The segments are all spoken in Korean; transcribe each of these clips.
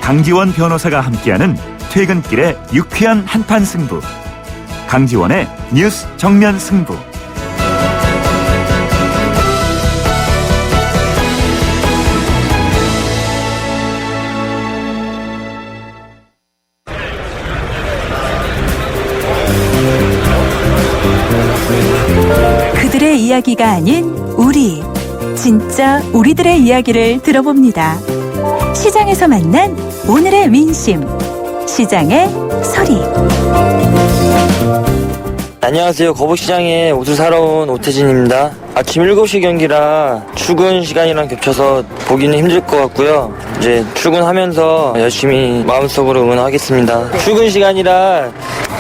강지원 변호사가 함께하는 퇴근길의 유쾌한 한판 승부. 강지원의 뉴스 정면 승부. 그들의 이야기가 아닌 우리, 진짜 우리들의 이야기를 들어봅니다. 시장에서 만난 오늘의 민심, 시장의 소리. 안녕하세요. 거북시장에 옷을 사러 온 오태진입니다. 아침 7시 경기라 출근 시간이랑 겹쳐서 보기는 힘들 것 같고요. 이제 출근하면서 열심히 마음속으로 응원하겠습니다. 출근 시간이라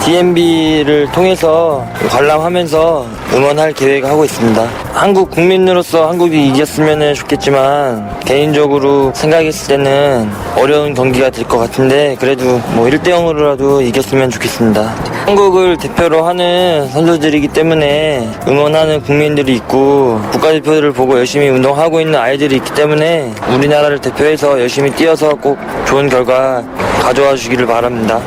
DMB를 통해서 관람하면서 응원할 계획하고 있습니다. 한국 국민으로서 한국이 이겼으면 좋겠지만 개인적으로 생각했을 때는 어려운 경기가 될 것 같은데 그래도 1대0으로라도 이겼으면 좋겠습니다. 한국을 대표로 하는 선수들이기 때문에 응원하는 국민들이 있고 국가대표들을 보고 열심히 운동하고 있는 아이들이 있기 때문에 우리나라를 대표해서 열심히 뛰어서 꼭 좋은 결과 가져와 주기를 바랍니다.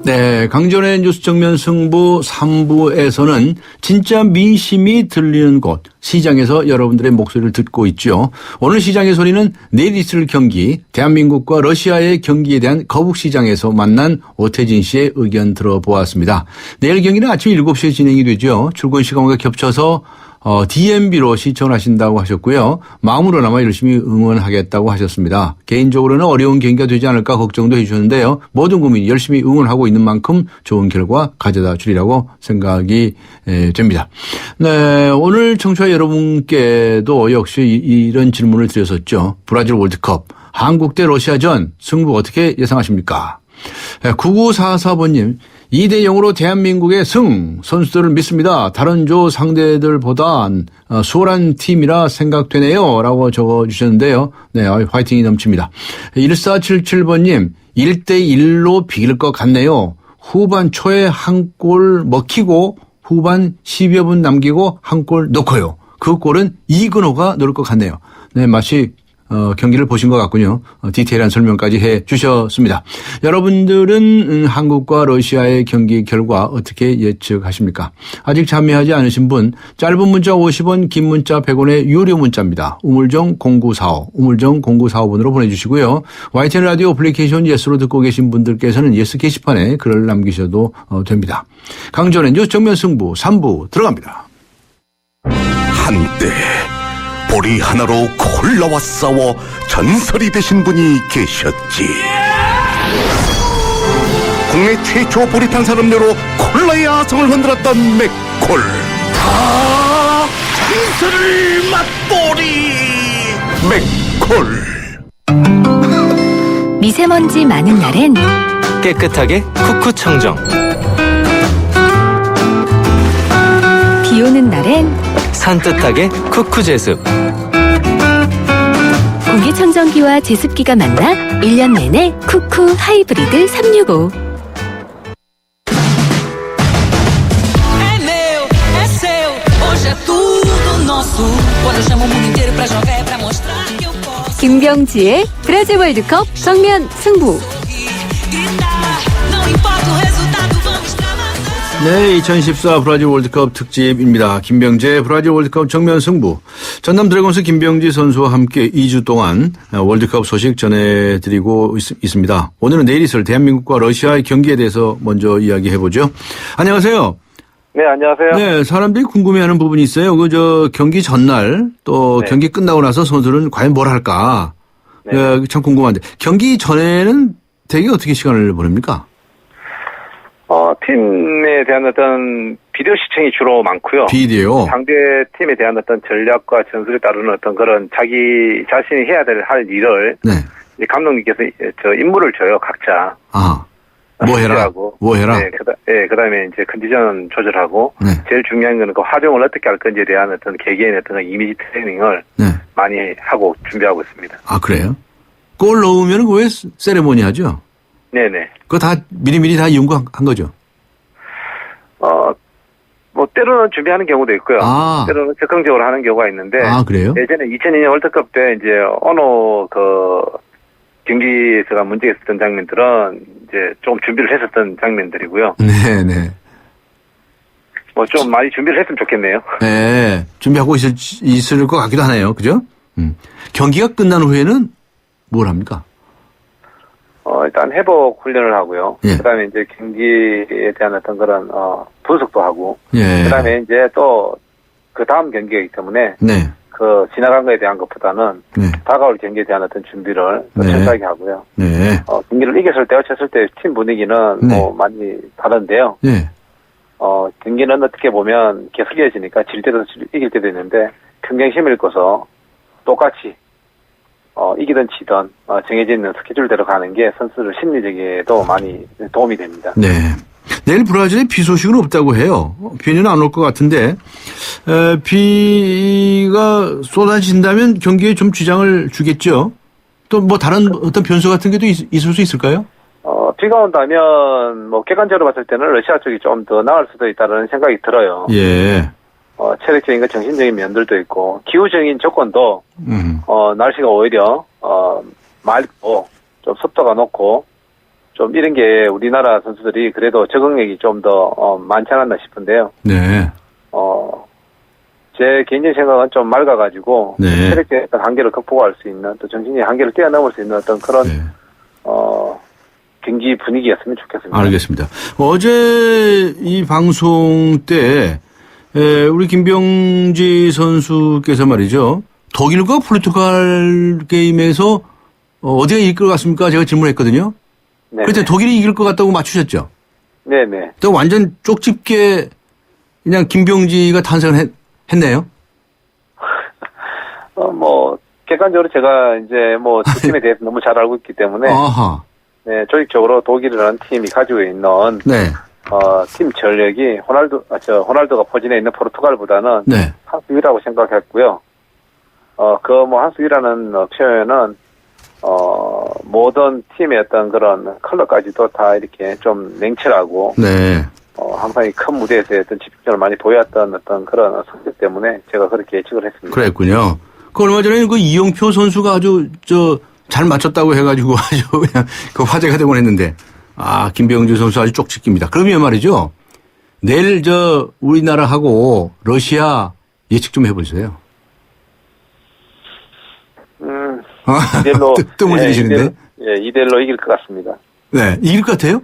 네, 강전의 뉴스 정면 승부 3부에서는 진짜 민심이 들리는 곳, 시장에서 여러분들의 목소리를 듣고 있죠. 오늘 시장의 소리는 내일 있을 경기, 대한민국과 러시아의 경기에 대한 거북시장에서 만난 오태진 씨의 의견 들어보았습니다. 내일 경기는 아침 7시에 진행이 되죠. 출근 시간과 겹쳐서 DMB로 시청하신다고 하셨고요. 마음으로나마 열심히 응원하겠다고 하셨습니다. 개인적으로는 어려운 경기가 되지 않을까 걱정도 해주셨는데요. 모든 국민이 열심히 응원하고 있는 만큼 좋은 결과 가져다 주리라고 생각이 됩니다. 네, 오늘 청취자 여러분께도 역시 이런 질문을 드렸었죠. 브라질 월드컵, 한국 대 러시아전 승부 어떻게 예상하십니까? 9944번님. 2대0으로 대한민국의 승, 선수들을 믿습니다. 다른 조 상대들보다 수월한 팀이라 생각되네요. 라고 적어주셨는데요. 네, 화이팅이 넘칩니다. 1477번님, 1대1로 비길 것 같네요. 후반 초에 한 골 먹히고 후반 10여 분 남기고 한 골 넣고요. 그 골은 이근호가 넣을 것 같네요. 네, 마치 경기를 보신 것 같군요. 디테일한 설명까지 해 주셨습니다. 여러분들은 한국과 러시아의 경기 결과 어떻게 예측하십니까? 아직 참여하지 않으신 분 짧은 문자 50원, 긴 문자 100원의 유료 문자입니다. 우물정 0945, 우물정 0945번으로 보내주시고요. YTN 라디오 어플리케이션 예스로 듣고 계신 분들께서는 예스 게시판에 글을 남기셔도 됩니다. 강전의 뉴스 정면 승부 3부 들어갑니다. 한때 보리 하나로 콜라와 싸워 전설이 되신 분이 계셨지. 국내 최초 보리탄 산업료로 콜라의 아성을 흔들었던 맥콜. 다 전설을 맛보리 맥콜. 미세먼지 많은 날엔 깨끗하게 쿠쿠 청정, 비 오는 날엔 산뜻하게 쿠쿠 제습. 공기청정기와 제습기가 만나 1년 내내 쿠쿠 하이브리드 365. 김병지의 브라질 월드컵 정면 승부. 네, 2014 브라질 월드컵 특집입니다. 김병재 브라질 월드컵 정면 승부. 전남 드래곤스 김병지 선수와 함께 2주 동안 월드컵 소식 전해드리고 있습니다. 오늘은 내일 있을 대한민국과 러시아의 경기에 대해서 먼저 이야기해보죠. 안녕하세요. 네, 안녕하세요. 네, 사람들이 궁금해하는 부분이 있어요. 경기 전날 또 네. 경기 끝나고 나서 선수들은 과연 뭘 할까? 네. 참 궁금한데 경기 전에는 대개 어떻게 시간을 보냅니까? 팀에 대한 어떤 비디오 시청이 주로 많고요. 비디오. 상대 팀에 대한 어떤 전략과 전술에 따르는 어떤 그런 자기 자신이 해야 될 일을 네. 이제 감독님께서 임무를 줘요, 각자. 아, 뭐 해라. 지시하고. 뭐 해라. 네, 그다음에 이제 컨디션 조절하고. 네. 제일 중요한 거는 그 활용을 어떻게 할 건지에 대한 어떤 개개인의 어떤 이미지 트레이닝을 네. 많이 하고 준비하고 있습니다. 아, 그래요? 골 넣으면 그 왜 세레모니 하죠? 네네. 그거 다 미리미리 다 연구한 거죠? 때로는 준비하는 경우도 있고요. 아. 때로는 적극적으로 하는 경우가 있는데. 아, 그래요? 예전에 2002년 월드컵 때 이제 어느 경기에서가 문제가 있었던 장면들은 이제 좀 준비를 했었던 장면들이고요. 네네. 뭐 좀 많이 준비를 했으면 좋겠네요. 네. 준비하고 있을 것 같기도 하네요. 그죠? 경기가 끝난 후에는 뭘 합니까? 일단 회복 훈련을 하고요. 예. 그다음에 이제 경기에 대한 어떤 그런 분석도 하고. 예. 그다음에 이제 또 그 다음 경기이기 때문에 네. 그 지나간 거에 대한 것보다는 네. 다가올 경기에 대한 어떤 준비를 더 네. 철저하게 하고요. 네. 경기를 이겼을 때와 쳤을 때 팀 분위기는 네. 뭐 많이 다른데요. 네. 경기는 어떻게 보면 계속 이어지니까 질 때도 이길 때도 있는데 평경심을 잃고서 똑같이 이기든 지든 정해져 있는 스케줄대로 가는 게 선수들 심리적에도 많이 도움이 됩니다. 네. 내일 브라질에 비 소식은 없다고 해요. 비는 안 올 것 같은데 비가 쏟아진다면 경기에 좀 지장을 주겠죠. 또 뭐 다른 어떤 변수 같은 게도 있을 수 있을까요? 비가 온다면 뭐 객관적으로 봤을 때는 러시아 쪽이 좀 더 나을 수도 있다는 생각이 들어요. 예. 체력적인과 정신적인 면들도 있고 기후적인 조건도 날씨가 오히려 맑고 좀 습도가 높고 좀 이런 게 우리나라 선수들이 그래도 적응력이 좀 더 많지 않았나 싶은데요. 네. 제 개인적인 생각은 좀 맑아가지고 네. 체력적인 한계를 극복할 수 있는 또 정신의 한계를 뛰어넘을 수 있는 어떤 그런 네. 경기 분위기였으면 좋겠습니다. 알겠습니다. 어제 이 방송 때 우리 김병지 선수께서 말이죠. 독일과 포르투갈 게임에서 어디가 이길 것 같습니까? 제가 질문했거든요. 네. 그때 독일이 이길 것 같다고 맞추셨죠? 네네. 또 완전 쪽집게 그냥 김병지가 탄생을 했네요. 뭐 객관적으로 제가 이제 뭐 두 팀에 대해서 너무 잘 알고 있기 때문에 아하. 네, 조직적으로 독일이라는 팀이 가지고 있는 네. 팀 전력이 호날두가 포진해 있는 포르투갈보다는 네. 한 수 위라고 생각했고요. 한 수 위라는 표현은 모든 팀의 어떤 그런 컬러까지도 다 이렇게 좀 냉철하고 네. 항상 이 큰 무대에서 어떤 집중력을 많이 보였던 어떤 그런 성격 때문에 제가 그렇게 예측을 했습니다. 그랬군요. 얼마 전에 그 이영표 선수가 아주 잘 맞췄다고 해가지고 아주 그냥 그 화제가 되곤 했는데 김병주 선수 아주 쪽집기입니다. 그러면 말이죠. 내일 우리나라하고 러시아 예측 좀 해보세요. 이대로 뜸을 들이시는데. 2대1로 이길 것 같습니다. 네. 이길 것 같아요?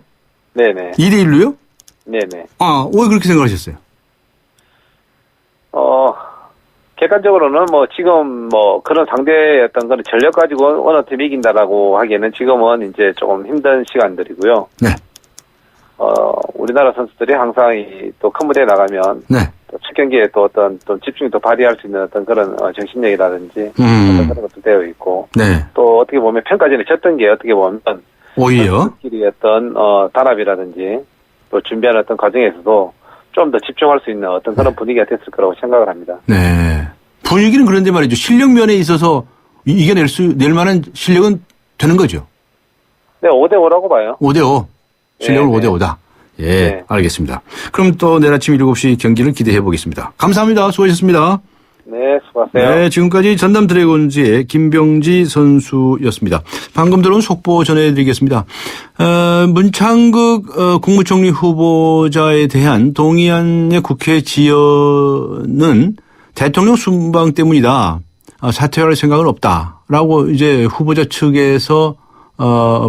네네. 2대1로요? 네네. 왜 그렇게 생각하셨어요? 객관적으로는 지금 그런 상대의 어떤 그런 전력 가지고 어느 팀이 이긴다라고 하기에는 지금은 이제 조금 힘든 시간들이고요. 네. 우리나라 선수들이 항상 또 큰 무대에 나가면 네. 또 첫 경기에 또 어떤 또 집중이 더 발휘할 수 있는 어떤 그런 정신력이라든지 어떤 그런 것도 되어 있고 네. 또 어떻게 보면 평가전에 졌던 게 어떻게 보면 오히려 끼리 어떤 단합이라든지 또 준비하는 어떤 과정에서도 좀 더 집중할 수 있는 어떤 그런 분위기가 됐을 거라고 생각을 합니다. 네. 분위기는 그런데 말이죠. 실력 면에 있어서 낼 만한 실력은 되는 거죠. 네, 5대5라고 봐요. 5대5. 실력은 네, 5대5다. 예, 네. 알겠습니다. 그럼 또 내일 아침 7시 경기를 기대해 보겠습니다. 감사합니다. 수고하셨습니다. 네, 수고하세요. 네, 지금까지 전남 드래곤즈의 김병지 선수였습니다. 방금 들어온 속보 전해드리겠습니다. 문창극 국무총리 후보자에 대한 동의안의 국회 지연은 대통령 순방 때문이다. 사퇴할 생각은 없다라고 이제 후보자 측에서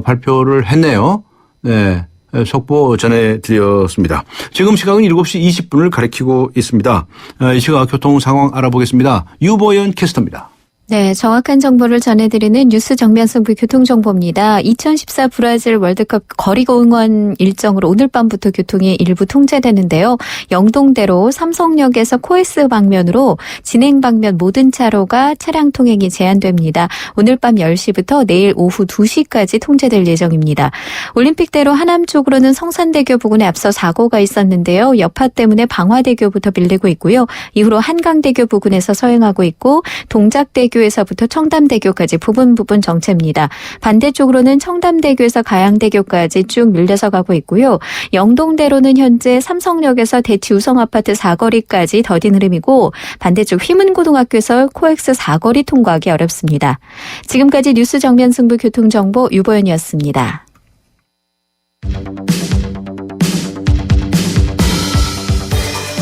발표를 했네요. 네. 속보 전해드렸습니다. 지금 시각은 7시 20분을 가리키고 있습니다. 이 시각 교통 상황 알아보겠습니다. 유보연 캐스터입니다. 네, 정확한 정보를 전해드리는 뉴스 정면승부 교통정보입니다. 2014 브라질 월드컵 거리고 응원 일정으로 오늘 밤부터 교통이 일부 통제되는데요. 영동대로 삼성역에서 코에스 방면으로 진행 방면 모든 차로가 차량 통행이 제한됩니다. 오늘 밤 10시부터 내일 오후 2시까지 통제될 예정입니다. 올림픽대로 하남 쪽으로는 성산대교 부근에 앞서 사고가 있었는데요. 여파 때문에 방화대교부터 밀리고 있고요. 이후로 한강대교 부근에서 서행하고 있고 동작대교 영도교에서부터 청담대교까지 부분 정체입니다. 반대쪽으로는 청담대교에서 가양대교까지 쭉 밀려서 가고 있고요. 영동대로는 현재 삼성역에서 대치 우성아파트 사거리까지 더딘 흐름이고 반대쪽 휘문고등학교에서 코엑스 사거리 통과하기 어렵습니다. 지금까지 뉴스 정면 승부 교통정보 유보연이었습니다.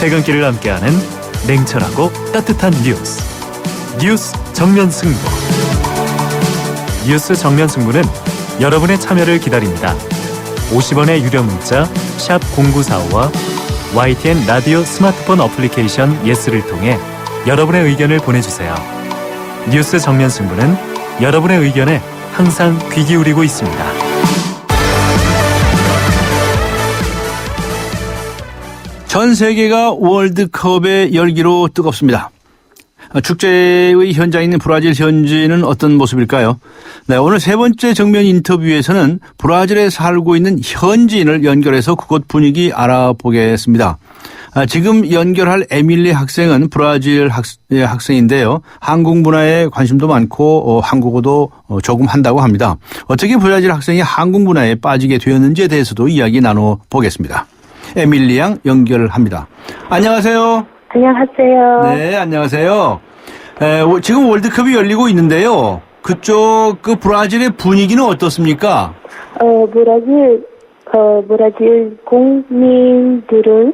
퇴근길을 함께하는 냉철하고 따뜻한 뉴스 정면 승부. 뉴스 정면 승부는 여러분의 참여를 기다립니다. 50원의 유료 문자 샵 0945와 YTN 라디오 스마트폰 어플리케이션 예스를 통해 여러분의 의견을 보내주세요. 뉴스 정면 승부는 여러분의 의견에 항상 귀 기울이고 있습니다. 전 세계가 월드컵의 열기로 뜨겁습니다. 축제의 현장에 있는 브라질 현지인은 어떤 모습일까요? 네, 오늘 세 번째 정면 인터뷰에서는 브라질에 살고 있는 현지인을 연결해서 그곳 분위기 알아보겠습니다. 지금 연결할 에밀리 학생은 브라질 학생인데요. 한국 문화에 관심도 많고 한국어도 조금 한다고 합니다. 어떻게 브라질 학생이 한국 문화에 빠지게 되었는지에 대해서도 이야기 나눠보겠습니다. 에밀리 양 연결합니다. 안녕하세요. 안녕하세요. 네, 안녕하세요. 지금 월드컵이 열리고 있는데요. 그쪽 그 브라질의 분위기는 어떻습니까? 브라질 국민들은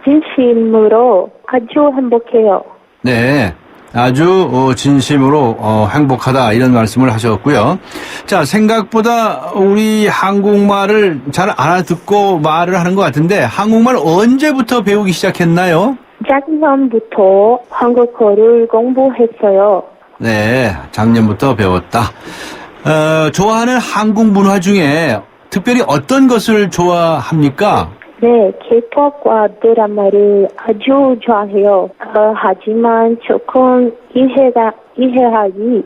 진심으로 아주 행복해요. 네. 아주 진심으로 행복하다 이런 말씀을 하셨고요. 자, 생각보다 우리 한국말을 잘 알아듣고 말을 하는 것 같은데 한국말 언제부터 배우기 시작했나요? 작년부터 한국어를 공부했어요. 네, 작년부터 배웠다. 좋아하는 한국 문화 중에 특별히 어떤 것을 좋아합니까? 네, K-POP과 드라마를 아주 좋아해요. 하지만 조금 이해하기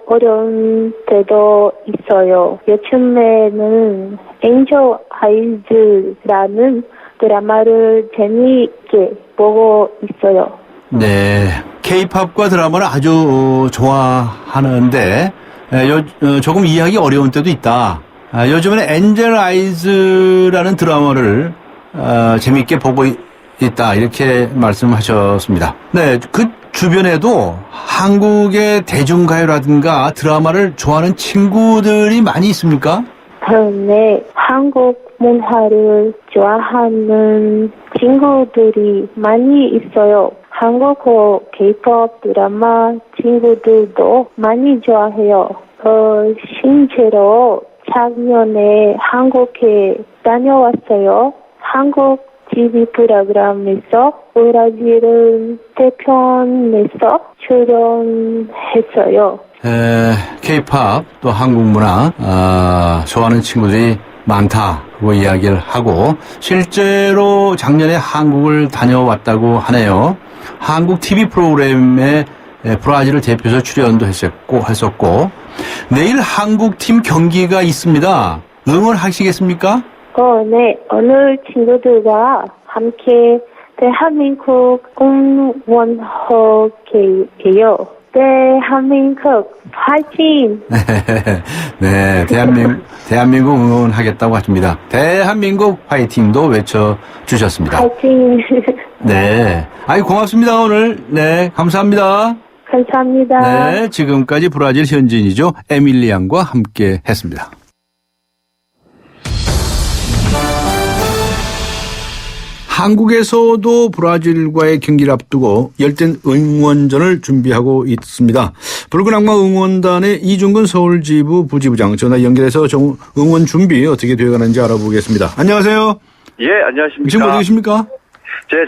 어려운 때도 있어요. 요즘에는 엔젤 아이즈라는 드라마를 재미있게 보고 있어요. 네, K-POP과 드라마를 아주 좋아하는데 조금 이해하기 어려운 때도 있다. 요즘에는 엔젤 아이즈라는 드라마를 재미있게 보고 있다 이렇게 말씀하셨습니다. 네, 그 주변에도 한국의 대중가요라든가 드라마를 좋아하는 친구들이 많이 있습니까? 네, 한국 문화를 좋아하는 친구들이 많이 있어요. 한국어 K-POP 드라마 친구들도 많이 좋아해요. 실제로 작년에 한국에 다녀왔어요. 한국 TV 프로그램에서 브라질을 대표해서 출연했어요. K-POP 또 한국 문화 좋아하는 친구들이 많다고 이야기를 하고 실제로 작년에 한국을 다녀왔다고 하네요. 한국 TV 프로그램에 브라질을 대표해서 출연도 했었고 내일 한국 팀 경기가 있습니다. 응원하시겠습니까? 네. 오늘 친구들과 함께 대한민국 응원하게요. 대한민국 파이팅! 네, 대한민국 응원하겠다고 하십니다. 대한민국 파이팅도 외쳐주셨습니다. 파이팅! 네. 고맙습니다, 오늘. 네, 감사합니다. 감사합니다. 네, 지금까지 브라질 현지인이죠. 에밀리 양과 함께 했습니다. 한국에서도 브라질과의 경기를 앞두고 열띤 응원전을 준비하고 있습니다. 붉은 악마 응원단의 이중근 서울지부 부지부장 전화 연결해서 응원 준비 어떻게 되어가는지 알아보겠습니다. 안녕하세요. 예, 안녕하십니까. 지금 어디 계십니까?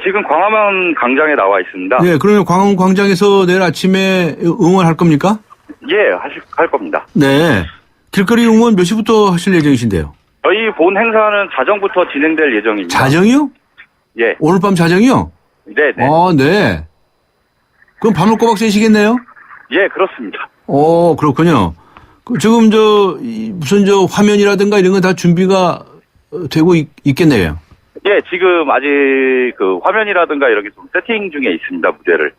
지금 광화문 광장에 나와 있습니다. 네, 그러면 광화문 광장에서 내일 아침에 응원할 겁니까? 예, 할 겁니다. 네. 길거리 응원 몇 시부터 하실 예정이신데요? 저희 본 행사는 자정부터 진행될 예정입니다. 자정이요? 예. 오늘 밤 자정이요? 네네. 네. 그럼 밤을 꼬박 새시겠네요? 예, 그렇습니다. 그렇군요. 지금 무슨 화면이라든가 이런 건 다 준비가 되고 있겠네요. 예, 지금 아직 그 화면이라든가 이렇게 좀 세팅 중에 있습니다, 무대를.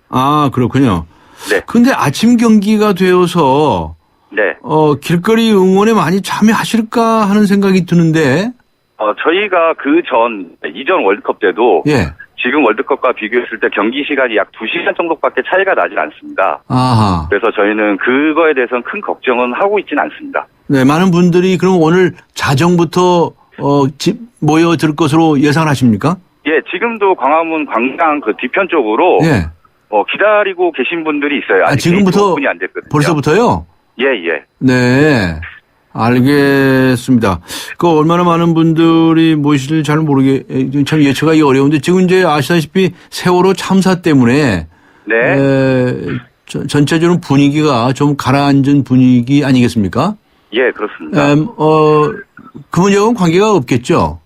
그렇군요. 네. 근데 아침 경기가 되어서 네. 길거리 응원에 많이 참여하실까 하는 생각이 드는데. 저희가 이전 월드컵 때도 예. 지금 월드컵과 비교했을 때 경기 시간이 약 2시간 정도밖에 차이가 나질 않습니다. 아하. 그래서 저희는 그거에 대해서는 큰 걱정은 하고 있진 않습니다. 네, 많은 분들이 그럼 오늘 자정부터 모여들 것으로 예상하십니까? 예, 지금도 광화문 광장 그 뒤편 쪽으로 예. 기다리고 계신 분들이 있어요. 아직 지금부터 오픈이 안 됐거든요. 벌써부터요? 예, 예. 네. 알겠습니다. 얼마나 많은 분들이 모이실지 잘 참 예측하기 어려운데 지금 이제 아시다시피 세월호 참사 때문에 네. 전체적으로 분위기가 좀 가라앉은 분위기 아니겠습니까? 예, 그렇습니다. 그 문제하고는 관계가 없겠죠?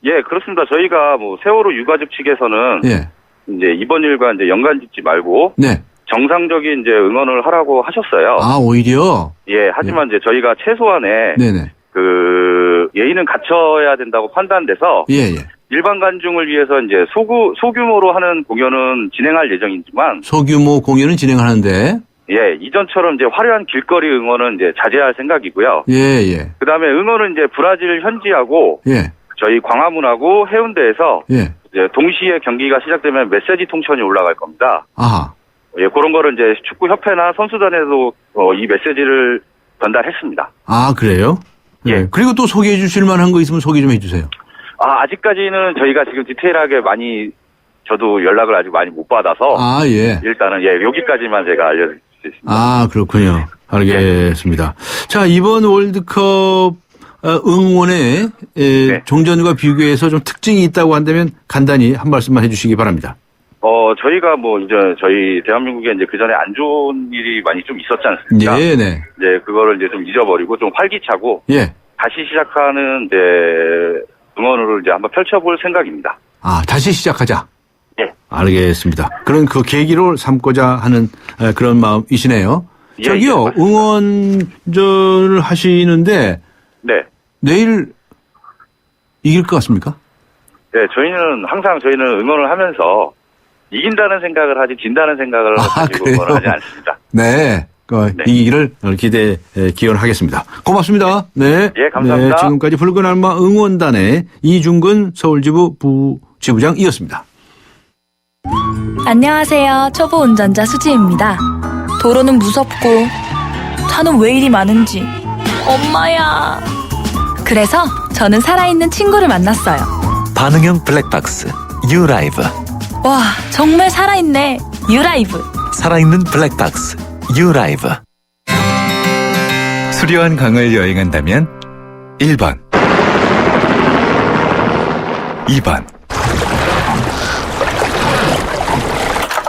예, 그렇습니다. 저희가 세월호 유가족 측에서는 예. 이제 이번 일과 이제 연관 짓지 말고 네. 정상적인 이제 응원을 하라고 하셨어요. 아, 오히려? 예, 하지만 이제 저희가 최소한의 네네. 그 예의는 갖춰야 된다고 판단돼서 예, 예. 일반 관중을 위해서 이제 소규모로 하는 공연은 진행할 예정이지만 소규모 공연은 진행하는데 예, 이전처럼 이제 화려한 길거리 응원은 이제 자제할 생각이고요. 예, 예. 그다음에 응원은 이제 브라질 현지하고 예. 저희 광화문하고 해운대에서 예. 이제 동시에 경기가 시작되면 메시지 통천이 올라갈 겁니다. 아하. 예, 그런 거를 이제 축구협회나 선수단에도 이 메시지를 전달했습니다. 아, 그래요? 예. 그리고 또 소개해 주실 만한 거 있으면 소개 좀 해 주세요. 아직까지는 저희가 지금 디테일하게 저도 연락을 아직 많이 못 받아서. 아, 예. 일단은, 여기까지만 제가 알려드릴 수 있습니다. 아, 그렇군요. 알겠습니다. 자, 이번 월드컵 응원에 네. 종전과 비교해서 좀 특징이 있다고 한다면 간단히 한 말씀만 해 주시기 바랍니다. 저희가 이제 저희 대한민국에 이제 그 전에 안 좋은 일이 많이 좀 있었지 않습니까? 예, 네. 이제 그거를 이제 좀 잊어버리고 좀 활기차고. 예. 다시 시작하는 이제 응원을 이제 한번 펼쳐볼 생각입니다. 아, 다시 시작하자. 예. 알겠습니다. 그런 그 계기로 삼고자 하는 그런 마음이시네요. 예, 저기요, 예, 응원전을 하시는데 네. 내일 이길 것 같습니까? 네, 저희는 응원을 하면서 이긴다는 생각을 하지 진다는 생각을 가지고 그래요? 응원을 하지 않습니다. 네. 네. 이기기를 기원하겠습니다. 고맙습니다. 네. 예, 감사합니다. 네, 지금까지 붉은 알마 응원단의 이중근 서울지부 부지부장이었습니다. 안녕하세요. 초보 운전자 수지입니다. 도로는 무섭고 차는 왜 이리 많은지 엄마야. 그래서 저는 살아있는 친구를 만났어요. 반응형 블랙박스 유라이브. 와, 정말 살아있네. 유라이브. 살아있는 블랙박스 유라이브. 수려한 강을 여행한다면 1번 2번.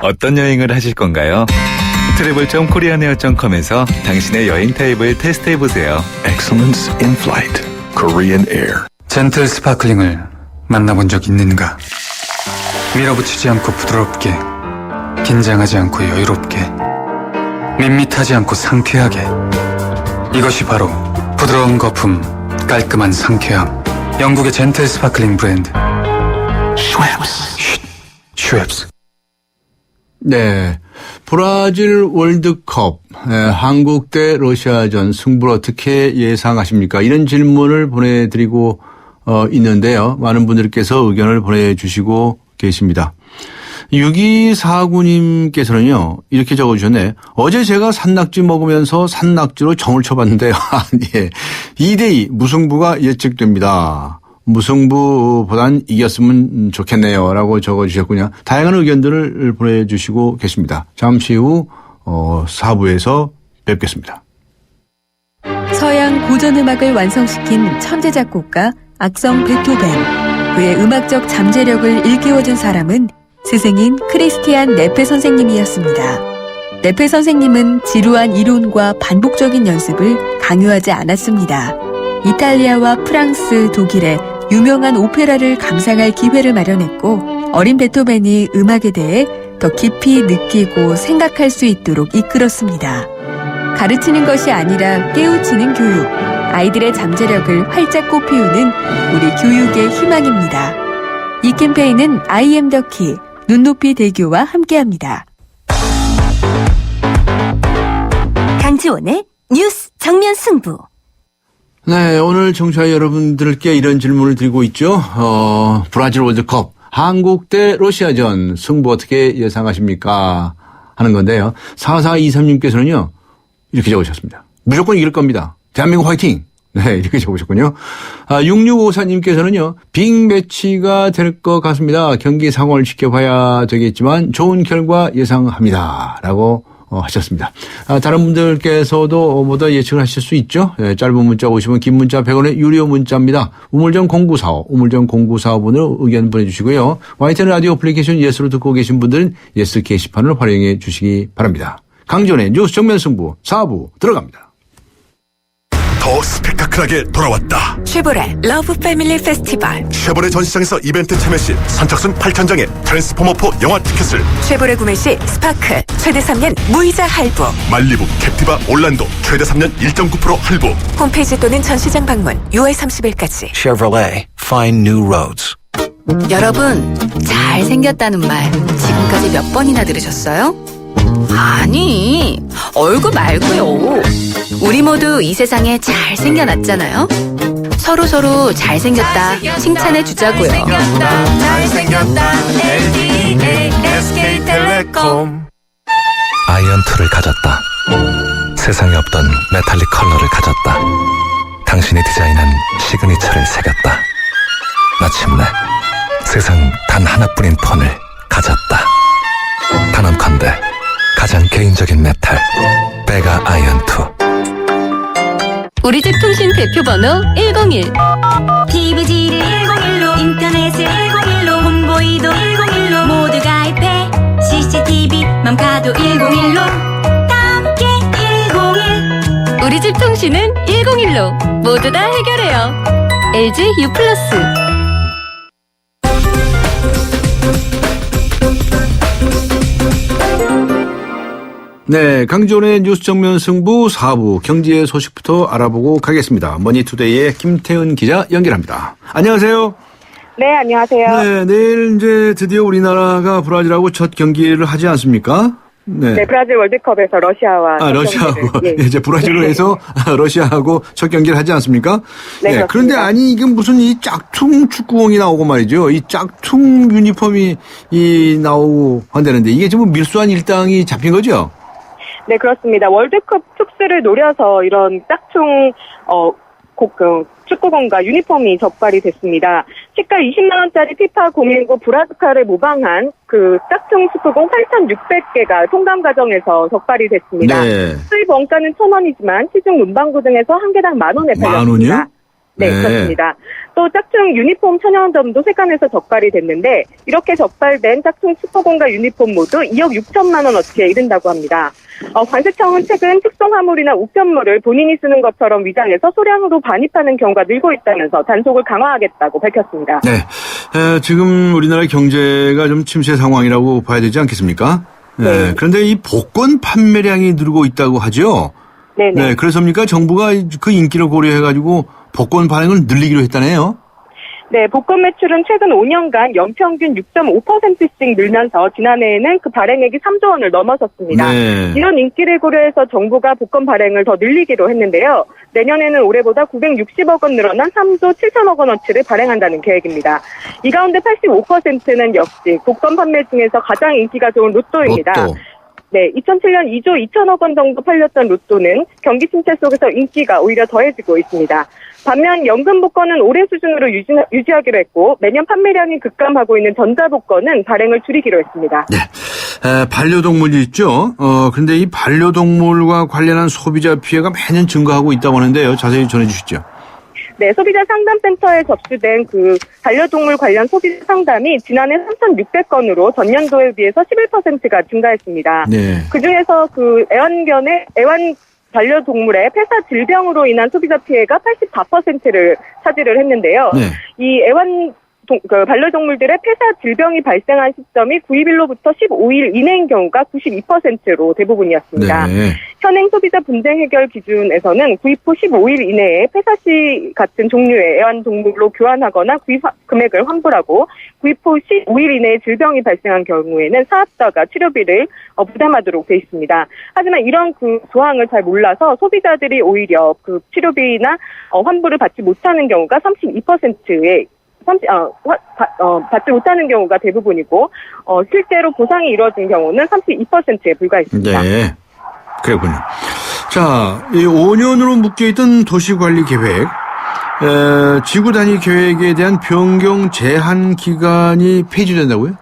어떤 여행을 하실 건가요? travel.koreaneer.com에서 당신의 여행 타입을 테스트해보세요. Excellence in Flight. Korean Air. 젠틀 스파클링을 만나본 적 있는가? 밀어붙이지 않고 부드럽게, 긴장하지 않고 여유롭게, 밋밋하지 않고 상쾌하게. 이것이 바로 부드러운 거품, 깔끔한 상쾌함. 영국의 젠틀 스파클링 브랜드 슈엡스. 네. 브라질 월드컵, 한국 대 러시아전 승부를 어떻게 예상하십니까? 이런 질문을 보내드리고 있는데요. 많은 분들께서 의견을 보내주시고 계십니다. 6249님께서는요, 이렇게 적어주셨네. 어제 제가 산낙지 먹으면서 산낙지로 정을 쳐봤는데요. 예. 2대2 무승부가 예측됩니다. 무승부보단 이겼으면 좋겠네요. 라고 적어주셨군요. 다양한 의견들을 보내주시고 계십니다. 잠시 후 4부에서 뵙겠습니다. 서양 고전음악을 완성시킨 천재 작곡가 악성 베토벤. 그의 음악적 잠재력을 일깨워준 사람은 스승인 크리스티안 네페 선생님이었습니다. 네페 선생님은 지루한 이론과 반복적인 연습을 강요하지 않았습니다. 이탈리아와 프랑스, 독일의 유명한 오페라를 감상할 기회를 마련했고 어린 베토벤이 음악에 대해 더 깊이 느끼고 생각할 수 있도록 이끌었습니다. 가르치는 것이 아니라 깨우치는 교육, 아이들의 잠재력을 활짝 꽃피우는 우리 교육의 희망입니다. 이 캠페인은 I am the key, 눈높이 대교와 함께합니다. 강지원의 뉴스 정면 승부. 네, 오늘 청취자 여러분들께 이런 질문을 드리고 있죠. 브라질 월드컵 한국 대 러시아전 승부 어떻게 예상하십니까? 하는 건데요. 4423님께서는요. 이렇게 적으셨습니다. 무조건 이길 겁니다. 대한민국 화이팅! 네, 이렇게 적으셨군요. 6654님께서는요. 빅매치가 될 것 같습니다. 경기 상황을 지켜봐야 되겠지만 좋은 결과 예상합니다. 라고 하셨습니다. 다른 분들께서도 뭐다 예측을 하실 수 있죠. 네, 짧은 문자 50원, 긴 문자 100원의 유료 문자입니다. 우물정 0945, 우물정 0945번으로 의견 보내주시고요. YTN 라디오 어플리케이션 예스로 듣고 계신 분들은 예스 게시판을 활용해 주시기 바랍니다. 강전의 뉴스 정면 승부 4부 들어갑니다. 더 스펙타클하게 돌아왔다. 쉐보레 러브 패밀리 페스티벌. 쉐보레 전시장에서 이벤트 참여 시 선착순 8,000장의 트랜스포머4 영화 티켓을, 쉐보레 구매 시 스파크 최대 3년 무이자 할부, 말리부 캡티바 올란도 최대 3년 1.9% 할부. 홈페이지 또는 전시장 방문 6월 30일까지. Chevrolet, find new roads. 여러분, 잘생겼다는 말 지금까지 몇 번이나 들으셨어요? 아니, 얼굴 말고요. 우리 모두 이 세상에 잘생겨났잖아요. 서로 잘생겼다 칭찬해 주자고요. 잘생겼다. LDA SK텔레콤. 아이언2를 가졌다. 세상에 없던 메탈릭 컬러를 가졌다. 당신이 디자인한 시그니처를 새겼다. 마침내 세상 단 하나뿐인 폰을 가졌다. 단언컨대 가장 개인적인 메탈 베가 아이언2. 우리 집 통신 대표 번호 101. TVG를 101로, 인터넷을 101로, 홈보이도 101로, 모두 가입해. CCTV만 봐도 101로, 함께 101. 우리 집 통신은 101로 모두 다 해결해요. LG U+. 네, 강지원의 뉴스 정면 승부 4부 경제 소식부터 알아보고 가겠습니다. 머니투데이의 김태은 기자 연결합니다. 안녕하세요. 네, 안녕하세요. 네, 내일 이제 드디어 우리나라가 브라질하고 첫 경기를 하지 않습니까? 네, 브라질 월드컵에서 러시아와 러시아하고 예. 이제 브라질로 해서 러시아하고 첫 경기를 하지 않습니까? 네, 그런데 아니 이게 무슨 이 짝퉁 축구공이 나오고 말이죠. 이 짝퉁 유니폼이 나오고 한다는데 이게 지금 밀수한 일당이 잡힌 거죠? 네, 그렇습니다. 월드컵 특수를 노려서 이런 짝퉁 축구공과 유니폼이 적발이 됐습니다. 시가 20만 원짜리 피파 019 브라스카를 모방한 그 짝퉁 축구공 8,600개가 통감 과정에서 적발이 됐습니다. 네. 수입 원가는 1,000원이지만 시중 문방구 등에서 한 개당 10,000원에 팔렸습니다. 10,000원이요? 네, 그렇습니다. 또 짝퉁 유니폼 천연점도 세관에서 적발이 됐는데 이렇게 적발된 짝퉁 축구공과 유니폼 모두 2억 6천만 원어치에 이른다고 합니다. 관세청은 최근 특송 화물이나 우편물을 본인이 쓰는 것처럼 위장해서 소량으로 반입하는 경우가 늘고 있다면서 단속을 강화하겠다고 밝혔습니다. 네, 지금 우리나라의 경제가 좀 침체 상황이라고 봐야 되지 않겠습니까? 네. 그런데 이 복권 판매량이 늘고 있다고 하죠? 네네. 네, 그래서입니까? 정부가 그 인기를 고려해가지고 복권 발행을 늘리기로 했다네요. 네, 복권 매출은 최근 5년간 연평균 6.5%씩 늘면서 지난해에는 그 발행액이 3조 원을 넘어섰습니다. 네. 이런 인기를 고려해서 정부가 복권 발행을 더 늘리기로 했는데요. 내년에는 올해보다 960억 원 늘어난 3조 7천억 원어치를 발행한다는 계획입니다. 이 가운데 85%는 역시 복권 판매 중에서 가장 인기가 좋은 로또입니다. 로또. 네, 2007년 2조 2천억 원 정도 팔렸던 로또는 경기 침체 속에서 인기가 오히려 더해지고 있습니다. 반면 연금 복권은 올해 수준으로 유지하기로 했고 매년 판매량이 급감하고 있는 전자복권은 발행을 줄이기로 했습니다. 네, 반려동물이 있죠. 그런데 이 반려동물과 관련한 소비자 피해가 매년 증가하고 있다고 하는데요. 자세히 전해주시죠. 네, 소비자 상담센터에 접수된 그 반려동물 관련 소비자 상담이 지난해 3,600건으로 전년도에 비해서 11%가 증가했습니다. 네. 그중에서 그 애완 반려동물의 폐사 질병으로 인한 소비자 피해가 84%를 차지를 했는데요. 네. 이 애완 반려동물들의 폐사 질병이 발생한 시점이 구입일로부터 15일 이내인 경우가 92%로 대부분이었습니다. 네. 현행 소비자 분쟁 해결 기준에서는 구입 후 15일 이내에 폐사 시 같은 종류의 애완동물로 교환하거나 구입 금액을 환불하고 구입 후 15일 이내에 질병이 발생한 경우에는 사업자가 치료비를 부담하도록 돼 있습니다. 하지만 이런 그 조항을 잘 몰라서 소비자들이 오히려 그 치료비나 환불을 받지 못하는 경우가 32%에 받지 못하는 경우가 대부분이고 실제로 보상이 이루어진 경우는 32%에 불과했습니다. 네, 그렇군요. 자, 이 5년으로 묶여있던 도시관리계획, 지구 단위 계획에 대한 변경 제한 기간이 폐지된다고요?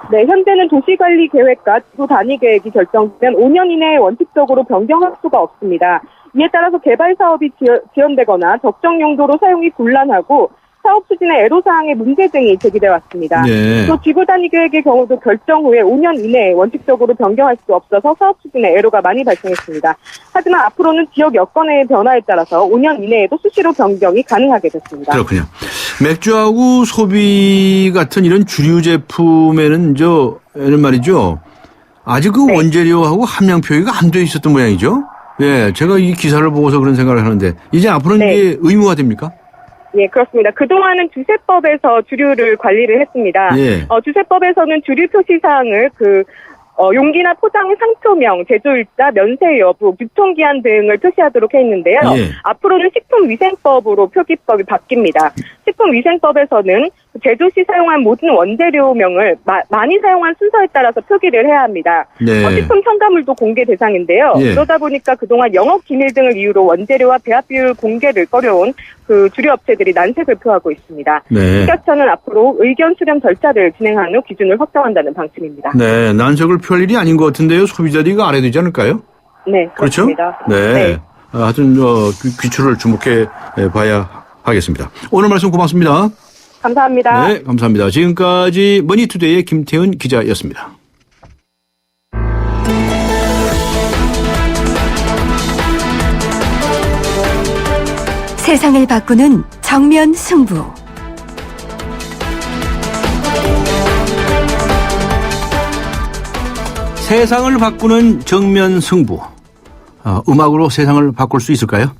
네, 현재는 도시관리 계획과 지구 단위 계획이 결정되면 5년 이내에 원칙적으로 변경할 수가 없습니다. 이에 따라서 개발 사업이 지연되거나 적정 용도로 사용이 곤란하고 사업 추진의 애로사항의 문제 등이 제기돼 왔습니다. 네. 또 지구 단위 계획의 경우도 결정 후에 5년 이내에 원칙적으로 변경할 수 없어서 사업 추진에 애로가 많이 발생했습니다. 하지만 앞으로는 지역 여건의 변화에 따라서 5년 이내에도 수시로 변경이 가능하게 됐습니다. 그렇군요. 맥주하고 소비 같은 이런 주류 제품에는 이런 말이죠. 아직 그 원재료하고 함량 표기가 안 돼 있었던 모양이죠. 예, 제가 이 기사를 보고서 그런 생각을 하는데 이제 앞으로는 이게 의무화 됩니까? 예, 그렇습니다. 그동안은 주세법에서 주류를 관리를 했습니다. 예. 주세법에서는 주류 표시사항을 용기나 포장 상표명, 제조일자, 면세 여부, 유통기한 등을 표시하도록 해 있는데요. 예. 앞으로는 식품위생법으로 표기법이 바뀝니다. 식품위생법에서는 제조 시 사용한 모든 원재료명을 많이 사용한 순서에 따라서 표기를 해야 합니다. 네. 식품 첨가물도 공개 대상인데요. 예. 그러다 보니까 그동안 영업 기밀 등을 이유로 원재료와 배합 비율 공개를 꺼려온 그 주류 업체들이 난색을 표하고 있습니다. 네. 식약처는 앞으로 의견 수렴 절차를 진행한 후 기준을 확정한다는 방침입니다. 네, 난색을 표할 일이 아닌 것 같은데요. 소비자들이 이거 알아야 되지 않을까요? 네, 그렇죠? 그렇습니다. 네. 하여튼 귀추를 주목해 봐야 하겠습니다. 오늘 말씀 고맙습니다. 감사합니다. 네, 감사합니다. 지금까지 머니투데이의 김태훈 기자였습니다. 세상을 바꾸는 정면 승부. 세상을 바꾸는 정면 승부. 음악으로 세상을 바꿀 수 있을까요?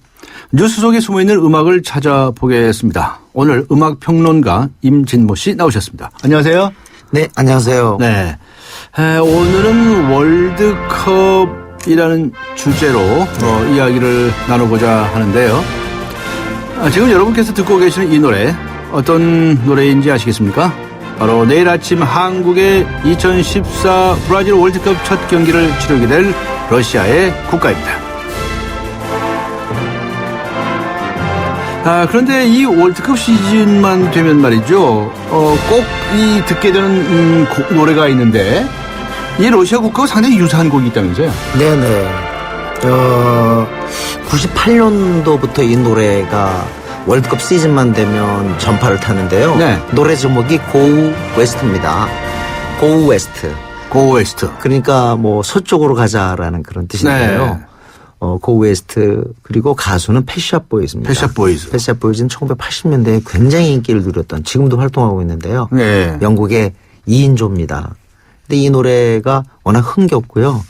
뉴스 속에 숨어있는 음악을 찾아보겠습니다. 오늘 음악평론가 임진모 씨 나오셨습니다. 안녕하세요. 네, 안녕하세요. 네. 오늘은 월드컵이라는 주제로 이야기를 나눠보자 하는데요. 지금 여러분께서 듣고 계시는 이 노래 어떤 노래인지 아시겠습니까? 바로 내일 아침 한국의 2014 브라질 월드컵 첫 경기를 치르게 될 러시아의 국가입니다. 그런데 이 월드컵 시즌만 되면 말이죠. 꼭 이 듣게 되는 노래가 있는데 이 러시아 국가와 상당히 유사한 곡이 있다면서요? 네네. 98년도부터 이 노래가 월드컵 시즌만 되면 전파를 타는데요. 네. 노래 제목이 Go West입니다. Go West. Go West. 그러니까 뭐 서쪽으로 가자라는 그런 뜻인데요. 네. Go West. 그리고 가수는 펫샵 보이즈입니다. 펫샵 보이즈. 펫샵 보이즈는 1980년대에 굉장히 인기를 누렸던, 지금도 활동하고 있는데요. 네. 영국의 2인조입니다. 근데 이 노래가 워낙 흥겹고요.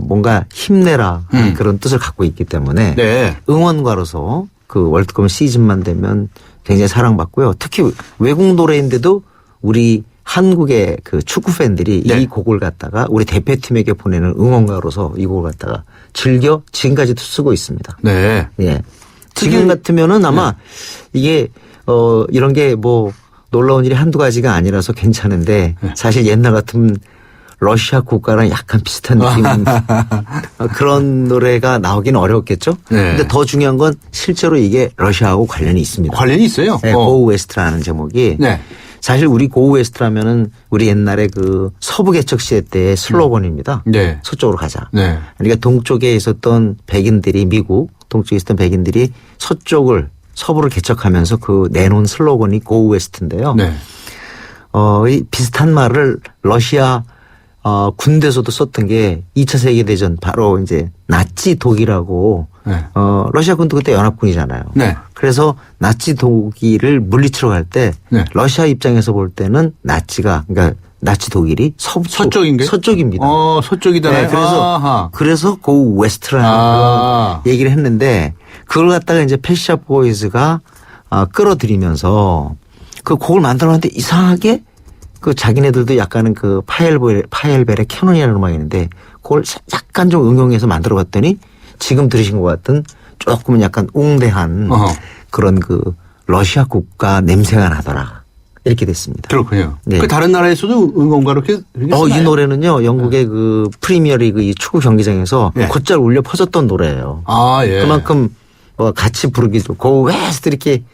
뭔가 힘내라 하는 그런 뜻을 갖고 있기 때문에 네. 응원가로서 그 월드컵 시즌만 되면 굉장히 사랑받고요. 특히 외국 노래인데도 우리 한국의 그 축구 팬들이 네. 이 곡을 갖다가 우리 대표팀에게 보내는 응원가로서 이 곡을 갖다가 즐겨 지금까지도 쓰고 있습니다. 네. 예. 지금 같으면은 아마 이게 이런 게 뭐 놀라운 일이 한두 가지가 아니라서 괜찮은데 사실 옛날 같으면 러시아 국가랑 약간 비슷한 느낌 그런 노래가 나오기는 어렵겠죠. 네. 근데 더 중요한 건 실제로 이게 러시아하고 관련이 있습니다. 관련이 있어요? 네, Go West라는 제목이 네. 사실 우리 Go West라면은 우리 옛날에 그 서부 개척 시대 때의 슬로건입니다. 네. 서쪽으로 가자. 네. 그러니까 동쪽에 있었던 백인들이 미국 동쪽에 있었던 백인들이 서부를 개척하면서 그 내놓은 슬로건이 Go West인데요. 네. 이 비슷한 말을 러시아 군대에서도 썼던 게 2차 세계대전 바로 이제 나치 독일하고 네. 러시아 군도 그때 연합군이잖아요. 네. 그래서 나치 독일을 물리치러 갈 때 네. 러시아 입장에서 볼 때는 그러니까 나치 독일이 서쪽인가요? 서쪽입니다. 서쪽이잖아요. 네, 그래서 고 웨스트라는 그런 얘기를 했는데 그걸 갖다가 이제 펫샵 보이즈가 끌어들이면서 그 곡을 만들었는데 이상하게 그 자기네들도 약간은 그 파엘벨의 캐논이라는 음악이 있는데 그걸 약간 좀 응용해서 만들어 봤더니 지금 들으신 것 같은 조금은 약간 웅대한 그런 그 러시아 국가 냄새가 나더라. 이렇게 됐습니다. 그렇군요. 네. 그 다른 나라에서도 응원가로 이렇게 이 노래는요, 영국의 그 프리미어리그 이 축구 경기장에서 곧잘 울려 퍼졌던 노래예요. 예. 그만큼 같이 부르기도 고 웨스트 이렇게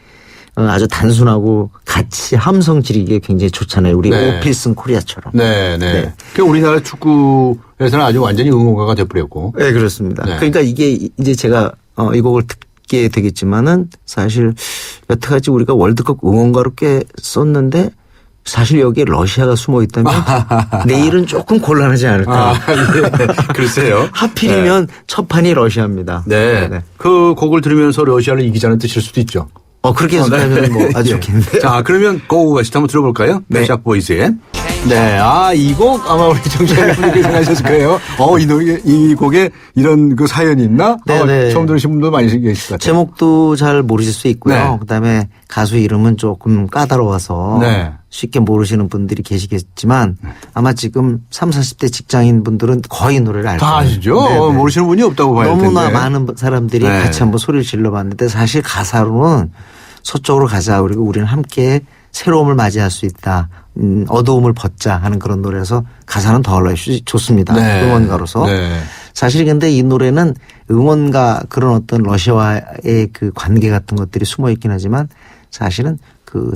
아주 단순하고 같이 함성 지르기에 굉장히 좋잖아요. 우리 오필슨 코리아처럼. 네. 그 우리나라 축구에서는 아주 완전히 응원가가 돼버렸고. 네, 그렇습니다. 네. 그러니까 이게 이제 제가 이 곡을 듣게 되겠지만은 사실 여태까지 우리가 월드컵 응원가로 꽤 썼는데 사실 여기에 러시아가 숨어 있다면 내일은 조금 곤란하지 않을까. 글쎄요. 하필이면 첫 판이 러시아입니다. 네. 그 곡을 들으면서 러시아를 이기자는 뜻일 수도 있죠. 그렇게 해석하면 뭐 아주 좋겠는데요. 자, 그러면 고 웨스트 한번 들어볼까요? 펫샵 보이즈의. 네. 이 곡 아마 우리 청취자분들께서 생각하셨을 거예요. 이 곡에 이런 그 사연이 있나? 처음 들으신 분도 많이 계실 것 같아요. 제목도 잘 모르실 수 있고요. 그다음에 가수 이름은 조금 까다로워서 쉽게 모르시는 분들이 계시겠지만 아마 지금 30, 40대 직장인 분들은 거의 노래를 알 거예요. 다 아시죠? 모르시는 분이 없다고 봐야 되는데. 너무나 많은 사람들이 같이 한번 소리를 질러봤는데 사실 가사로는 서쪽으로 가자. 그리고 우리는 함께 새로움을 맞이할 수 있다. 어두움을 벗자 하는 그런 노래라서 가사는 더 좋습니다. 응원가로서. 사실 근데 이 노래는 응원가 그런 어떤 러시아와의 그 관계 같은 것들이 숨어 있긴 하지만 사실은 그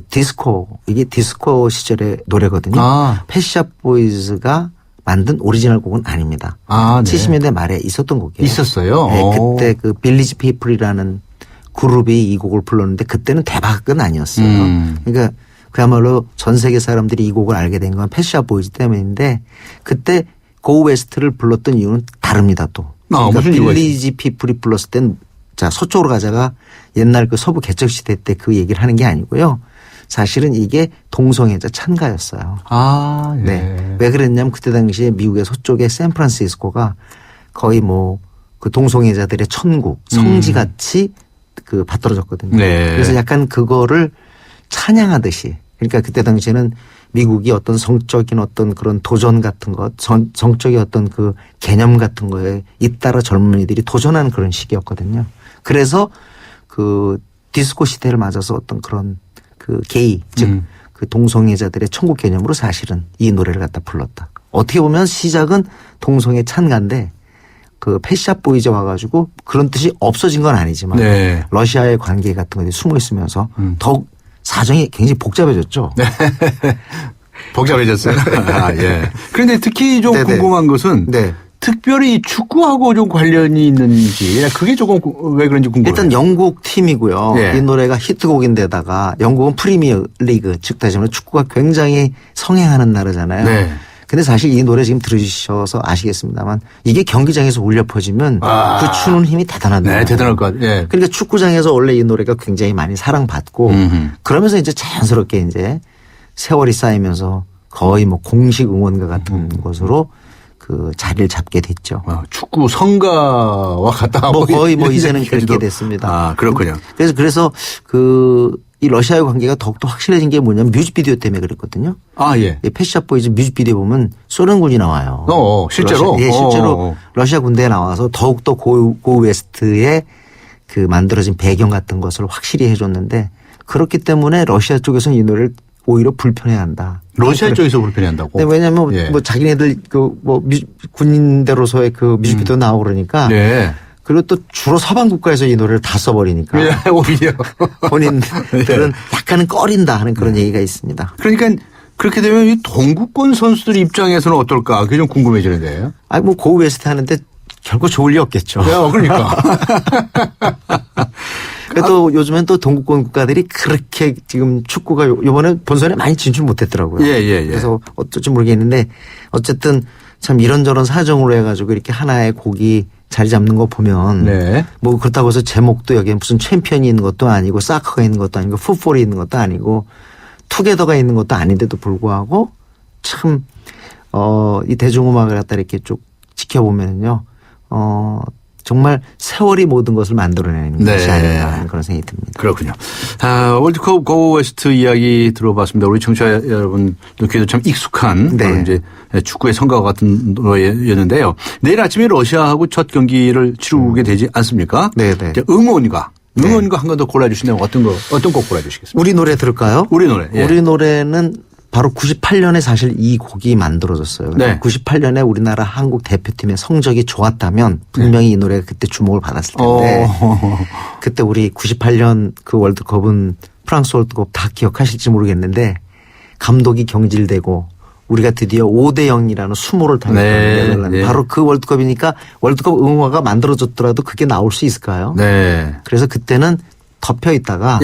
이게 디스코 시절의 노래거든요. 펫샵 보이즈가 만든 오리지널 곡은 아닙니다. 70년대 말에 있었던 곡이에요. 있었어요? 네, 그때 그 빌리지 피플이라는 그룹이 이 곡을 불렀는데 그때는 대박은 아니었어요. 그러니까 그야말로 전 세계 사람들이 이 곡을 알게 된 건 펫샵 보이즈 때문인데 그때 고 웨스트를 불렀던 이유는 다릅니다 또. 그러니까 빌리지 피플이 불렀을 땐 서쪽으로 가자가 옛날 그 서부 개척 시대 때 그 얘기를 하는 게 아니고요. 사실은 이게 동성애자 찬가였어요. 네. 왜 그랬냐면 그때 당시에 미국의 서쪽의 샌프란시스코가 거의 뭐 그 동성애자들의 천국, 성지같이 그 받들어졌거든요. 그래서 약간 그거를 찬양하듯이 그러니까 그때 당시에는 미국이 어떤 성적인 어떤 그런 도전 같은 것, 성적인 어떤 그 개념 같은 거에 잇따라 젊은이들이 도전하는 그런 시기였거든요. 그래서 그 디스코 시대를 맞아서 어떤 그런 그 게이, 즉 그 동성애자들의 천국 개념으로 사실은 이 노래를 갖다 불렀다. 어떻게 보면 시작은 동성애 찬가인데 그 펫샵 보이즈 와가지고 그런 뜻이 없어진 건 아니지만 러시아의 관계 같은 것이 숨어 있으면서 더욱 사정이 굉장히 복잡해졌죠. 복잡해졌어요. 그런데 특히 좀 궁금한 것은 특별히 축구하고 좀 관련이 있는지 그게 조금 왜 그런지 궁금해요. 일단 영국 팀이고요. 이 노래가 히트곡인데다가 영국은 프리미어 리그 즉 다시 말해 축구가 굉장히 성행하는 나라잖아요. 근데 사실 이 노래 지금 들으셔서 아시겠습니다만 이게 경기장에서 울려 퍼지면 그 추는 힘이 대단하다. 대단할 것 같아요. 그러니까 축구장에서 원래 이 노래가 굉장히 많이 사랑받고 그러면서 이제 자연스럽게 이제 세월이 쌓이면서 거의 뭐 공식 응원가 같은 것으로 그 자리를 잡게 됐죠. 축구 성가와 같다. 뭐 거의 뭐 이제는 그렇게 됐습니다. 그렇군요. 그래서 이 러시아의 관계가 더욱더 확실해진 게 뭐냐면 뮤직비디오 때문에 그랬거든요. 펫샵 보이즈 뮤직비디오 보면 소련군이 나와요. 실제로? 실제로 러시아 군대에 나와서 더욱더 고 웨스트의 그 만들어진 배경 같은 것을 확실히 해줬는데 그렇기 때문에 러시아 쪽에서는 이 노래를 오히려 불편해한다. 러시아 쪽에서 불편해한다고? 네, 왜냐하면 뭐 자기네들 그 뭐 군인대로서의 그 뮤직비디오 나오고 그러니까. 그리고 또 주로 서방 국가에서 이 노래를 다 써버리니까. 오히려. 본인들은 약간은 꺼린다 하는 그런 얘기가 있습니다. 그러니까 그렇게 되면 이 동구권 선수들 입장에서는 어떨까? 그게 좀 궁금해지는데요. 뭐 고 웨스트 하는데 결코 좋을 리 없겠죠. 그러니까. 또 요즘엔 또 동구권 국가들이 그렇게 지금 축구가 이번에 본선에 많이 진출 못했더라고요. 그래서 어쩔지 모르겠는데 어쨌든 참 이런저런 사정으로 해가지고 이렇게 하나의 곡이 자리 잡는 거 보면 네. 뭐 그렇다고 해서 제목도 여기에 무슨 챔피언이 있는 것도 아니고 사커가 있는 것도 아니고 풋볼이 있는 것도 아니고 투게더가 있는 것도 아닌데도 불구하고 참 이 대중음악을 갖다 이렇게 쭉 지켜보면요. 정말 세월이 모든 것을 만들어내는 네. 것이 아닌가 하는 그런 생각이 듭니다. 그렇군요. 월드컵 고 웨스트 이야기 들어봤습니다. 우리 청취자 여러분도 귀에도 참 익숙한 그런 이제 축구의 성과와 같은 노래였는데요. 내일 아침에 러시아하고 첫 경기를 치르게 되지 않습니까? 네. 응원가 한 번 더 골라주신다면 어떤 곡 골라주시겠습니까? 우리 노래 들을까요? 우리 노래. 예. 우리 노래는 바로 98년에 사실 이 곡이 만들어졌어요. 네. 98년에 우리나라 한국 대표팀의 성적이 좋았다면 분명히 이 노래가 그때 주목을 받았을 텐데 그때 우리 98년 그 월드컵은 프랑스 월드컵 다 기억하실지 모르겠는데 감독이 경질되고 우리가 드디어 5대0이라는 수모를 당했던 네. 바로 그 월드컵이니까 월드컵 응원가가 만들어졌더라도 그게 나올 수 있을까요? 네. 그래서 그때는 덮여 있다가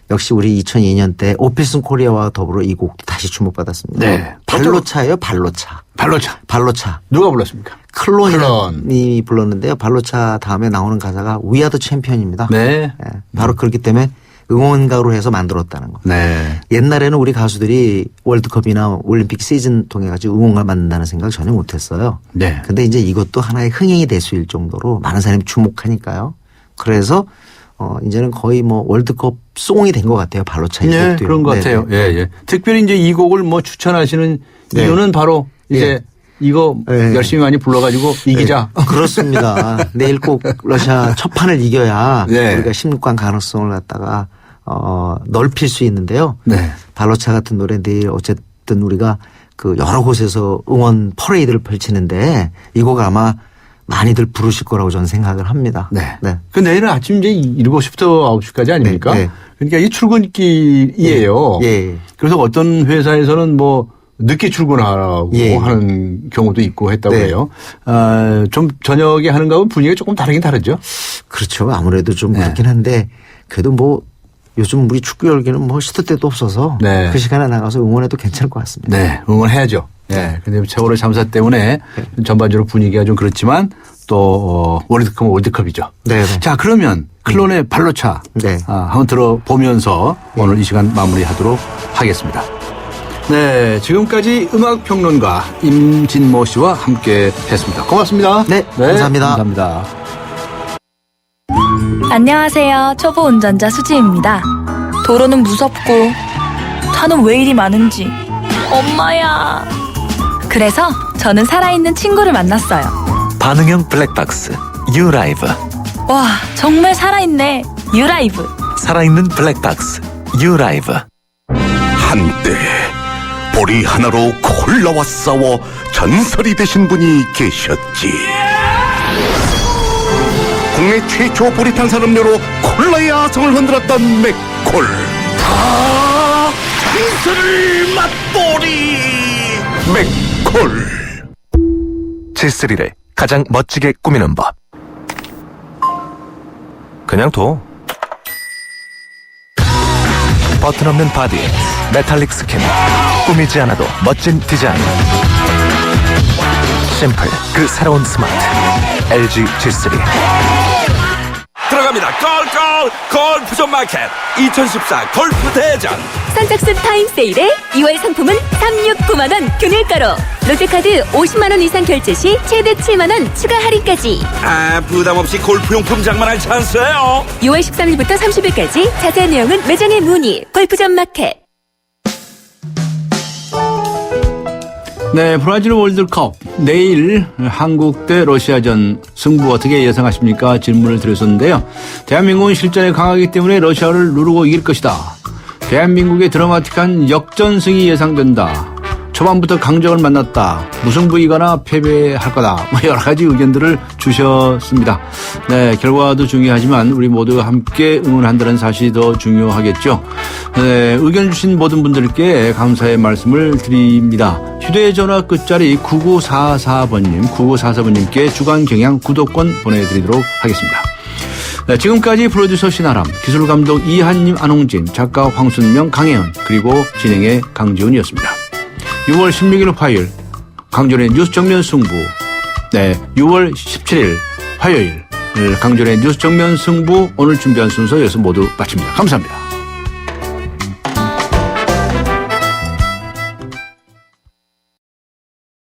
역시 우리 2002년 때 오피슨 코리아와 더불어 이 곡도 다시 주목받았습니다. 네. 발로차예요, 발로차. 발로차. 누가 불렀습니까? 클론이 불렀는데요. 발로차 다음에 나오는 가사가 We are the champion입니다. 네. 바로 그렇기 때문에 응원가로 해서 만들었다는 거. 네. 옛날에는 우리 가수들이 월드컵이나 올림픽 시즌 통해 가지고 응원가 만든다는 생각 전혀 못했어요. 네. 근데 이제 이것도 하나의 흥행이 될 수 있을 정도로 많은 사람이 주목하니까요. 그래서 이제는 거의 뭐 월드컵 송이 된 것 같아요. 발로차 이 곡도. 네, 그런 것 같아요. 예. 특별히 이제 이 곡을 뭐 추천하시는 이유는 바로 이제 이거 열심히 많이 불러가지고 이기자. 그렇습니다. 내일 꼭 러시아 첫 판을 이겨야 우리가 16강 가능성을 갖다가 넓힐 수 있는데요. 발로차 같은 노래 내일 어쨌든 우리가 그 여러 곳에서 응원 퍼레이드를 펼치는데 이 곡 아마 많이들 부르실 거라고 저는 생각을 합니다. 네. 그 내일은 아침 이제 7시부터 9시까지 아닙니까? 그러니까 이 출근길이에요. 그래서 어떤 회사에서는 뭐 늦게 출근하라고 하는 경우도 있고 했다고 해요. 좀 저녁에 하는 거하고 분위기가 조금 다르긴 다르죠? 그렇죠. 아무래도 좀 그렇긴 한데 그래도 뭐 요즘 우리 축구 열기는 뭐 시도 때도 없어서 그 시간에 나가서 응원해도 괜찮을 것 같습니다. 네. 응원해야죠. 근데 세월호 참사 때문에 전반적으로 분위기가 좀 그렇지만 또 월드컵은 월드컵이죠. 자, 그러면 클론의 발로차 한번 들어보면서 오늘 이 시간 마무리하도록 하겠습니다. 네, 지금까지 음악평론가 임진모 씨와 함께 했습니다. 고맙습니다. 네, 감사합니다. 감사합니다. 안녕하세요. 초보 운전자 수지입니다. 도로는 무섭고 차는 왜 이리 많은지. 엄마야. 그래서 저는 살아있는 친구를 만났어요. 반응형 블랙박스 유라이브. 와, 정말 살아있네. 유라이브. 살아있는 블랙박스 유라이브. 한때 보리 하나로 콜라와 싸워 전설이 되신 분이 계셨지. 국내 최초 보리 탄산음료로 콜라의 아성을 흔들었던 맥콜. 전설을 맛보리 맥콜. G3를 가장 멋지게 꾸미는 법. 그냥 둬. 버튼 없는 바디에 메탈릭 스킨. 꾸미지 않아도 멋진 디자인. 심플, 그 새로운 스마트. LG G3. 들어갑니다. 골프존 마켓 2014 골프 대전. 선착순 타임세일에 2월 상품은 369만원 균일가로 롯데카드 50만원 이상 결제 시 최대 7만원 추가 할인까지. 부담없이 골프용품 장만할 찬스예요. 6월 13일부터 30일까지 자세한 내용은 매장에 문의. 골프존 마켓. 네, 브라질 월드컵 내일 한국 대 러시아전 승부 어떻게 예상하십니까? 질문을 드렸었는데요. 대한민국은 실전에 강하기 때문에 러시아를 누르고 이길 것이다. 대한민국의 드라마틱한 역전승이 예상된다. 초반부터 강적을 만났다. 무승부이거나 패배할 거다. 여러 가지 의견들을 주셨습니다. 네, 결과도 중요하지만 우리 모두가 함께 응원한다는 사실이 더 중요하겠죠. 네, 의견 주신 모든 분들께 감사의 말씀을 드립니다. 휴대전화 끝자리 9944번님께 주간경향 구독권 보내드리도록 하겠습니다. 네, 지금까지 프로듀서 신아람, 기술감독 이한님, 안홍진, 작가 황순명, 강혜은, 그리고 진행의 강지훈이었습니다. 6월 16일 화요일 강전의 뉴스 정면 승부. 네, 6월 17일 화요일 강준의 뉴스 정면 승부 오늘 준비한 순서 여기서 모두 마칩니다. 감사합니다.